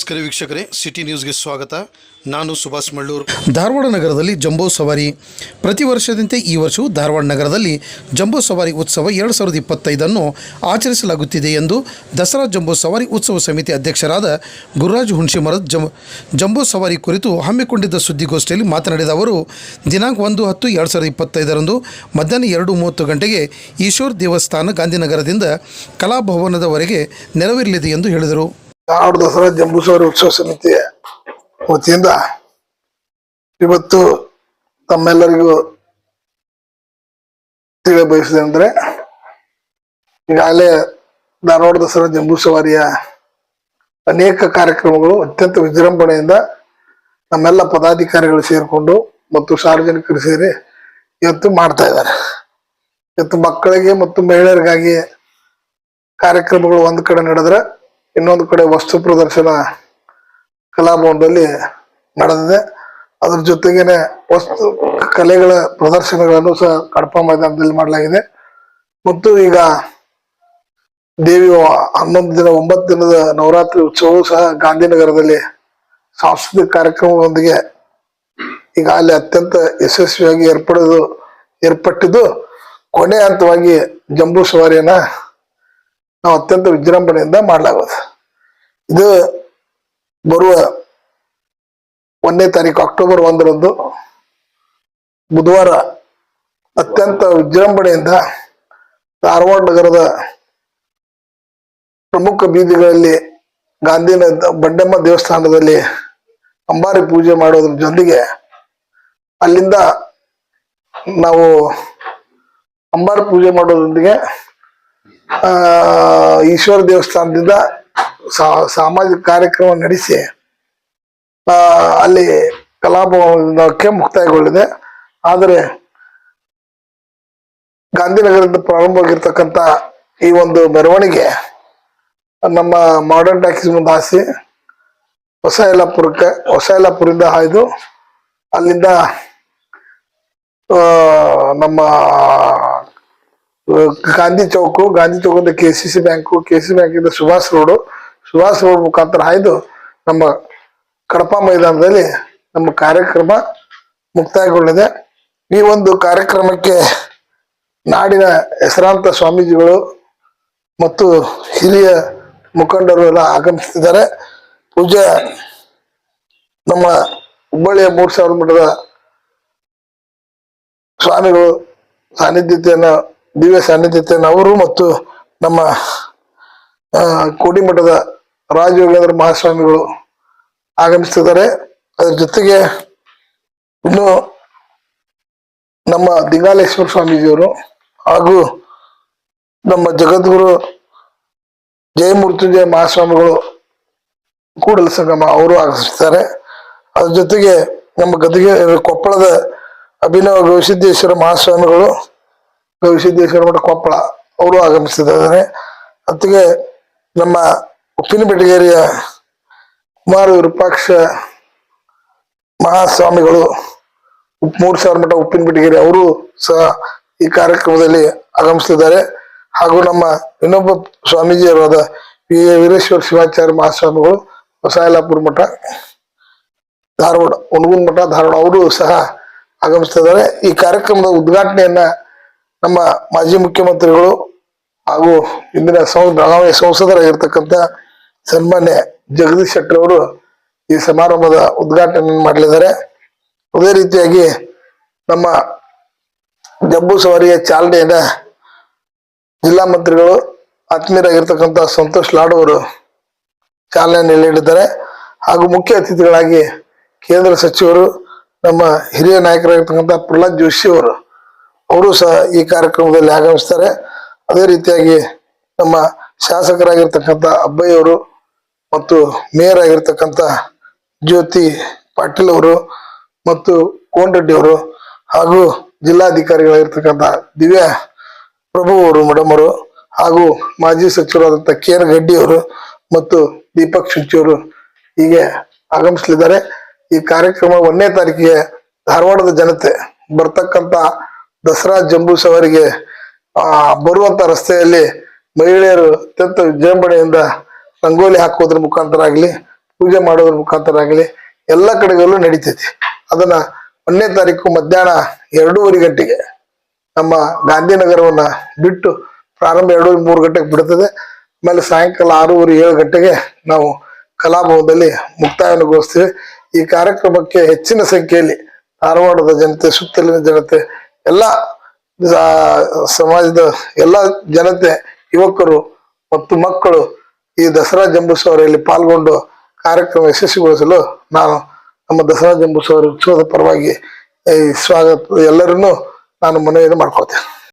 ನಮಸ್ಕಾರ ವೀಕ್ಷಕರೇ, ಸಿಟಿ ನ್ಯೂಸ್ಗೆ ಸ್ವಾಗತ. ನಾನು ಸುಭಾಷ್ ಮಳ್ಳೂರು. ಧಾರವಾಡ ನಗರದಲ್ಲಿ ಜಂಬೋ ಸವಾರಿ. ಪ್ರತಿ ವರ್ಷದಂತೆ ಈ ವರ್ಷವೂ ಧಾರವಾಡ ನಗರದಲ್ಲಿ ಜಂಬೋ ಸವಾರಿ ಉತ್ಸವ 2025 ಆಚರಿಸಲಾಗುತ್ತಿದೆ ಎಂದು ದಸರಾ ಜಂಬೋ ಸವಾರಿ ಉತ್ಸವ ಸಮಿತಿ ಅಧ್ಯಕ್ಷರಾದ ಗುರುರಾಜ್ ಹುಣಸಿಮರದ ಜಂಬೋ ಸವಾರಿ ಕುರಿತು ಹಮ್ಮಿಕೊಂಡಿದ್ದ ಸುದ್ದಿಗೋಷ್ಠಿಯಲ್ಲಿ ಮಾತನಾಡಿದ ಅವರು, ದಿನಾಂಕ 1/10/2025 ಮಧ್ಯಾಹ್ನ 2:30 ಗಂಟೆಗೆ ಈಶ್ವರ್ ದೇವಸ್ಥಾನ ಗಾಂಧಿನಗರದಿಂದ ಕಲಾಭವನದವರೆಗೆ ನೆರವೇರಲಿದೆ ಎಂದು ಹೇಳಿದರು. ಧಾರವಾಡ ದಸರಾ ಜಂಬೂ ಸವಾರಿ ಉತ್ಸವ ಸಮಿತಿಯ ವತಿಯಿಂದ ಇವತ್ತು ತಮ್ಮೆಲ್ಲರಿಗೂ ತಿಳಿಯಬಯಸಿದೆ ಅಂದ್ರೆ, ಈಗಾಗಲೇ ಧಾರವಾಡ ದಸರಾ ಜಂಬೂ ಸವಾರಿಯ ಅನೇಕ ಕಾರ್ಯಕ್ರಮಗಳು ಅತ್ಯಂತ ವಿಜೃಂಭಣೆಯಿಂದ ನಮ್ಮೆಲ್ಲ ಪದಾಧಿಕಾರಿಗಳು ಸೇರಿಕೊಂಡು ಮತ್ತು ಸಾರ್ವಜನಿಕರು ಸೇರಿ ಇವತ್ತು ಮಾಡ್ತಾ ಇದ್ದಾರೆ. ಇವತ್ತು ಮಕ್ಕಳಿಗೆ ಮತ್ತು ಮಹಿಳೆಯರಿಗಾಗಿ ಕಾರ್ಯಕ್ರಮಗಳು ಒಂದು ಕಡೆ ನಡೆದ್ರೆ, ಇನ್ನೊಂದು ಕಡೆ ವಸ್ತು ಪ್ರದರ್ಶನ ಕಲಾಭವನದಲ್ಲಿ ನಡೆದಿದೆ. ಅದ್ರ ಜೊತೆಗೇನೆ ವಸ್ತು ಕಲೆಗಳ ಪ್ರದರ್ಶನಗಳನ್ನು ಸಹ ಕಡಪ ಮೈದಾನದಲ್ಲಿ ಮಾಡಲಾಗಿದೆ. ಮತ್ತು ಈಗ ದೇವಿಯ 11 ದಿನ 9 ದಿನದ ನವರಾತ್ರಿ ಉತ್ಸವವು ಸಹ ಗಾಂಧಿನಗರದಲ್ಲಿ ಸಾಂಸ್ಕೃತಿಕ ಕಾರ್ಯಕ್ರಮದೊಂದಿಗೆ ಈಗಾಗಲೇ ಅತ್ಯಂತ ಯಶಸ್ವಿಯಾಗಿ ಏರ್ಪಟ್ಟಿದ್ದು ಕೊನೆ ಹಂತವಾಗಿ ಜಂಬೂ ಸವಾರಿಯನ್ನ ನಾವು ಅತ್ಯಂತ ವಿಜೃಂಭಣೆಯಿಂದ ಮಾಡಲಾಗುವುದು. ಇದು ಬರುವ 1ನೇ ತಾರೀಕು ಅಕ್ಟೋಬರ್ 1 ಬುಧವಾರ ಅತ್ಯಂತ ವಿಜೃಂಭಣೆಯಿಂದ ಧಾರವಾಡ ನಗರದ ಪ್ರಮುಖ ಬೀದಿಗಳಲ್ಲಿ ಬಂಡೆಮ್ಮ ದೇವಸ್ಥಾನದಲ್ಲಿ ಅಂಬಾರಿ ಪೂಜೆ ಮಾಡೋದ್ರ ಜೊತೆಗೆ ಅಲ್ಲಿಂದ ನಾವು ಅಂಬಾರಿ ಪೂಜೆ ಮಾಡೋದ್ರೊಂದಿಗೆ ಈಶ್ವರ ದೇವಸ್ಥಾನದಿಂದ ಸಾಮಾಜಿಕ ಕಾರ್ಯಕ್ರಮ ನಡೆಸಿ ಅಲ್ಲಿ ಕಲಾಭವನಕ್ಕೆ ಮುಕ್ತಾಯಗೊಂಡಿದೆ. ಆದರೆ ಗಾಂಧಿನಗರದಿಂದ ಪ್ರಾರಂಭವಾಗಿರ್ತಕ್ಕಂಥ ಈ ಒಂದು ಮೆರವಣಿಗೆ ನಮ್ಮ ಮಾಡರ್ನ್ ಟ್ಯಾಕ್ಸಿ ಮುಂದೆ ಹಾಸಿ ಹೊಸ ಯಲ್ಲಾಪುರದಿಂದ ಹಾಯ್ದು ಅಲ್ಲಿಂದ ನಮ್ಮ ಗಾಂಧಿ ಚೌಕದಿಂದ KCC ಬ್ಯಾಂಕು, KCC ಬ್ಯಾಂಕಿಂದ ಸುಭಾಷ್ ರೋಡ್ ಮುಖಾಂತರ ಹಾಯ್ದು ನಮ್ಮ ಕಡಪ ಮೈದಾನದಲ್ಲಿ ನಮ್ಮ ಕಾರ್ಯಕ್ರಮ ಮುಕ್ತಾಯಗೊಂಡಿದೆ. ಈ ಒಂದು ಕಾರ್ಯಕ್ರಮಕ್ಕೆ ನಾಡಿನ ಹೆಸರಾಂತ ಸ್ವಾಮೀಜಿಗಳು ಮತ್ತು ಹಿರಿಯ ಮುಖಂಡರು ಎಲ್ಲ ಆಗಮಿಸುತ್ತಿದ್ದಾರೆ. ಪೂಜೆ ನಮ್ಮ ಹುಬ್ಬಳ್ಳಿಯ 3000 ಮಠದ ಸ್ವಾಮಿಗಳು ದಿವ್ಯ ಸಾನ್ನಿಧ್ಯತೆಯನ್ನು ಅವರು ಮತ್ತು ನಮ್ಮ ಕೋಡಿಮಠದ ರಾಜಯೋಗೇಂದ್ರ ಮಹಾಸ್ವಾಮಿಗಳು ಆಗಮಿಸುತ್ತಿದ್ದಾರೆ. ಅದರ ಜೊತೆಗೆ ಇನ್ನು ನಮ್ಮ ದಿಂಗಾಲೇಶ್ವರ ಸ್ವಾಮೀಜಿಯವರು ಹಾಗೂ ನಮ್ಮ ಜಗದ್ಗುರು ಜಯಮೂರ್ತುಂಜಯ ಮಹಾಸ್ವಾಮಿಗಳು ಕೂಡಲ ಸಂಗಮ ಅವರು ಆಗಮಿಸುತ್ತಾರೆ. ಅದ್ರ ಜೊತೆಗೆ ನಮ್ಮ ಕೊಪ್ಪಳದ ಅಭಿನವ ಗವಿಸಿದ್ದೇಶ್ವರ ಮಹಾಸ್ವಾಮಿಗಳು, ಗವಿಸಿದ್ದೇಶ್ವರ ಮಠ ಕೊಪ್ಪಳ ಅವರು ಆಗಮಿಸಿದ್ದಾರೆ. ಜೊತೆಗೆ ನಮ್ಮ ಉಪ್ಪಿನಬೆಟಗೇರಿಯ ಕುಮಾರ ವಿರೂಪಾಕ್ಷ ಮಹಾಸ್ವಾಮಿಗಳು 3000 ಮಠ ಉಪ್ಪಿನಬೆಟಗೇರಿ ಅವರು ಸಹ ಈ ಕಾರ್ಯಕ್ರಮದಲ್ಲಿ ಆಗಮಿಸಿದ್ದಾರೆ. ಹಾಗೂ ನಮ್ಮ ಇನ್ನೊಬ್ಬ ಸ್ವಾಮೀಜಿಯವರಾದ ವೀರೇಶ್ವರ ಶಿವಾಚಾರ್ಯ ಮಹಾಸ್ವಾಮಿಗಳು ಹೊಸ ಯಲ್ಲಾಪುರ ಮಠ ಧಾರವಾಡ, ಹುಣಗುನ್ ಮಠ ಧಾರವಾಡ ಅವರು ಸಹ ಆಗಮಿಸ್ತಿದ್ದಾರೆ. ಈ ಕಾರ್ಯಕ್ರಮದ ಉದ್ಘಾಟನೆಯನ್ನ ನಮ್ಮ ಮಾಜಿ ಮುಖ್ಯಮಂತ್ರಿಗಳು ಹಾಗೂ ಇಂದಿನ ಬೆಳಗಾವಿ ಸಂಸದರಾಗಿರ್ತಕ್ಕಂಥ ಸನ್ಮಾನ್ಯ ಜಗದೀಶ್ ಶೆಟ್ಟರ್ ಅವರು ಈ ಸಮಾರಂಭದ ಉದ್ಘಾಟನೆ ಮಾಡಲಿದ್ದಾರೆ. ಅದೇ ರೀತಿಯಾಗಿ ನಮ್ಮ ಜಂಬೂ ಸವಾರಿಯ ಚಾಲನೆಯನ್ನ ಜಿಲ್ಲಾ ಮಂತ್ರಿಗಳು ಆತ್ಮೀಯರಾಗಿರ್ತಕ್ಕಂಥ ಸಂತೋಷ್ ಲಾಡ್ ಅವರು ಚಾಲನೆ ನೀಡಿದ್ದಾರೆ. ಹಾಗೂ ಮುಖ್ಯ ಅತಿಥಿಗಳಾಗಿ ಕೇಂದ್ರ ಸಚಿವರು, ನಮ್ಮ ಹಿರಿಯ ನಾಯಕರಾಗಿರ್ತಕ್ಕಂಥ ಪ್ರಹ್ಲಾದ್ ಜೋಶಿ ಅವರು ಸಹ ಈ ಕಾರ್ಯಕ್ರಮದಲ್ಲಿ ಆಗಮಿಸ್ತಾರೆ. ಅದೇ ರೀತಿಯಾಗಿ ನಮ್ಮ ಶಾಸಕರಾಗಿರ್ತಕ್ಕಂಥ ಅಬ್ಬಯ್ಯ ಅವರು ಮತ್ತು ಮೇಯರ್ ಆಗಿರ್ತಕ್ಕಂಥ ಜ್ಯೋತಿ ಪಾಟೀಲ್ ಅವರು ಮತ್ತು ಕೋನ್ ರೆಡ್ಡಿ ಅವರು ಹಾಗೂ ಜಿಲ್ಲಾಧಿಕಾರಿಗಳಾಗಿರ್ತಕ್ಕಂಥ ದಿವ್ಯಾ ಪ್ರಭು ಅವರು ಮೇಡಮ್ ಅವರು ಹಾಗೂ ಮಾಜಿ ಸಚಿವರಾದಂಥ KN ಗಡ್ಡಿ ಅವರು ಮತ್ತು ದೀಪಕ್ ಶುಂಚಿ ಅವರು ಹೀಗೆ ಆಗಮಿಸಲಿದ್ದಾರೆ. ಈ ಕಾರ್ಯಕ್ರಮ 1ನೇ ತಾರೀಕಿಗೆ ಧಾರವಾಡದ ಜನತೆ ಬರ್ತಕ್ಕಂಥ ದಸರಾ ಜಂಬೂ ಸವಾರಿಗೆ ಬರುವಂತ ರಸ್ತೆಯಲ್ಲಿ ಮಹಿಳೆಯರು ಅತ್ಯಂತ ವಿಜೃಂಭಣೆಯಿಂದ ರಂಗೋಲಿ ಹಾಕೋದ್ರ ಮುಖಾಂತರ ಆಗಲಿ, ಪೂಜೆ ಮಾಡೋದ್ರ ಮುಖಾಂತರ ಆಗಲಿ ಎಲ್ಲ ಕಡೆಗಳಲ್ಲೂ ನಡೀತೈತಿ. ಅದನ್ನ 1ನೇ ತಾರೀಕು ಮಧ್ಯಾಹ್ನ 2:30 ಗಂಟೆಗೆ ನಮ್ಮ ಗಾಂಧಿನಗರವನ್ನ ಬಿಟ್ಟು ಪ್ರಾರಂಭ 2-3 ಗಂಟೆಗೆ ಬಿಡುತ್ತದೆ. ಆಮೇಲೆ ಸಾಯಂಕಾಲ 6:30-7 ಗಂಟೆಗೆ ನಾವು ಕಲಾಭವನದಲ್ಲಿ ಮುಕ್ತಾಯಗೊಳಿಸ್ತೀವಿ. ಈ ಕಾರ್ಯಕ್ರಮಕ್ಕೆ ಹೆಚ್ಚಿನ ಸಂಖ್ಯೆಯಲ್ಲಿ ಧಾರವಾಡದ ಜನತೆ, ಸುತ್ತಲಿನ ಜನತೆ, ಎಲ್ಲ ಸಮಾಜದ ಎಲ್ಲ ಜನತೆ, ಯುವಕರು ಮತ್ತು ಮಕ್ಕಳು ಈ ದಸರಾ ಜಂಬೂಸವಾರಿಯಲ್ಲಿ ಪಾಲ್ಗೊಂಡು ಕಾರ್ಯಕ್ರಮ ಯಶಸ್ವಿಗೊಳಿಸಲು ನಾನು ನಮ್ಮ ದಸರಾ ಜಂಬೂಸವಾರಿ ಉತ್ಸವದ ಪರವಾಗಿ ಈ ಸ್ವಾಗತ ಎಲ್ಲರನ್ನೂ ನಾನು ಮನವಿಯನ್ನು ಮಾಡ್ಕೊಳ್ತೇನೆ.